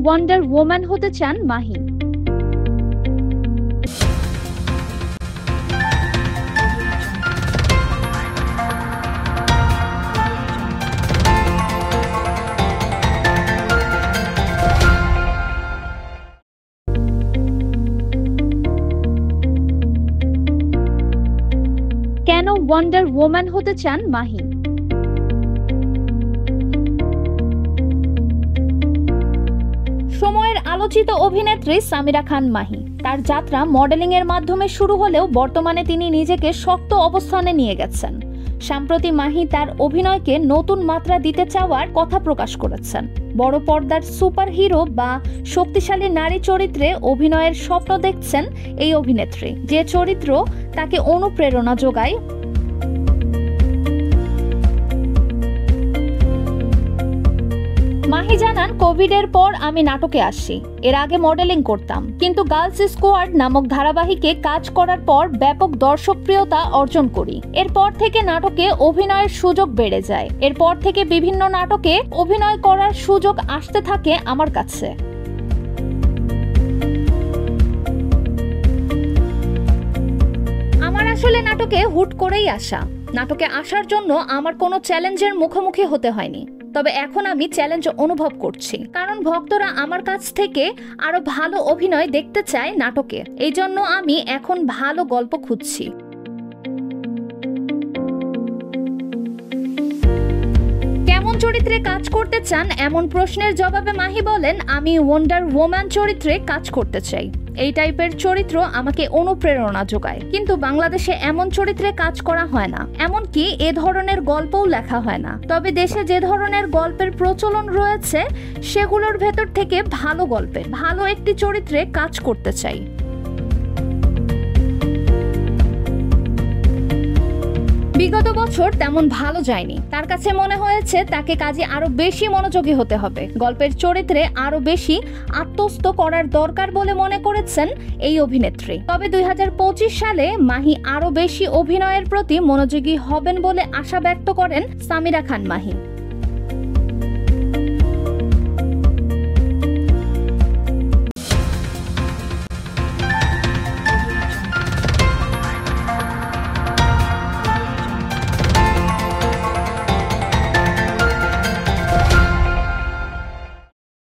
Wonder woman হতে চান মাহি? কেন ওয়ান্ডার ওম্যান হতে চান মাহি? সময়ের আলোচিত অভিনেত্রী সামিরা খান মাহি। তার যাত্রা মডেলিং এর মাধ্যমে শুরু হলেও বর্তমানে তিনি নিজেকে শক্ত অবস্থানে নিয়ে গেছেন। সম্প্রতি মাহি তার অভিনয়কে নতুন মাত্রা দিতে চাওয়ার কথা প্রকাশ করেছেন। বড় পর্দার সুপার হিরো বা শক্তিশালী নারী চরিত্রে অভিনয়ের স্বপ্ন দেখছেন এই অভিনেত্রী, যে চরিত্র তাকে অনুপ্রেরণা যোগায়। মাহি জানান, কোভিডের পর আমি নাটকে আসি। এর আগে মডেলিং করতাম, কিন্তু গার্লস স্কোয়াড নামক ধারাবাহিকে কাজ করার পর ব্যাপক দর্শকপ্রিয়তা অর্জন করি। এরপর থেকে নাটকে অভিনয়ের সুযোগ বেড়ে যায়। এরপর থেকে বিভিন্ন নাটকে অভিনয় করার সুযোগ আসতে থাকে আমার কাছে। আমার আসলে নাটকে হুট করেই আসা। নাটকে আসার জন্য আমার কোনো চ্যালেঞ্জের মুখোমুখি হতে হয়নি। তবে এখন আমি চ্যালেঞ্জ অনুভব করছি, কারণ ভক্তরা আমার কাছ থেকে আরো ভালো অভিনয় দেখতে চায় নাটকে। এই জন্য আমি এখন ভালো গল্প খুঁজছি। কেমন চরিত্রে কাজ করতে চান এমন প্রশ্নের জবাবে মাহি বলেন, আমি ওয়ান্ডার ওম্যান চরিত্রে কাজ করতে চাই। এই টাইপের চরিত্র আমাকে অনুপ্রেরণা যোগায়, কিন্তু বাংলাদেশে এমন চরিত্রে কাজ করা হয় না, এমনকি এ ধরনের গল্পও লেখা হয় না। তবে দেশে যে ধরনের গল্পের প্রচলন রয়েছে সেগুলোর ভেতর থেকে ভালো গল্পে ভালো একটি চরিত্রে কাজ করতে চাই। বিগত বছর তেমন ভালো যায়নি। তার কাছে মনে হয়েছে তাকে কাজে আরো বেশি মনোযোগী হতে হবে, গল্পের চরিত্রে আরো বেশি আত্মস্থ করার দরকার বলে মনে করেছেন এই অভিনেত্রী। তবে 2025 সালে মাহি আরো বেশি অভিনয়ের প্রতি মনোযোগী হবেন বলে আশা ব্যক্ত করেন সামিরা খান মাহি।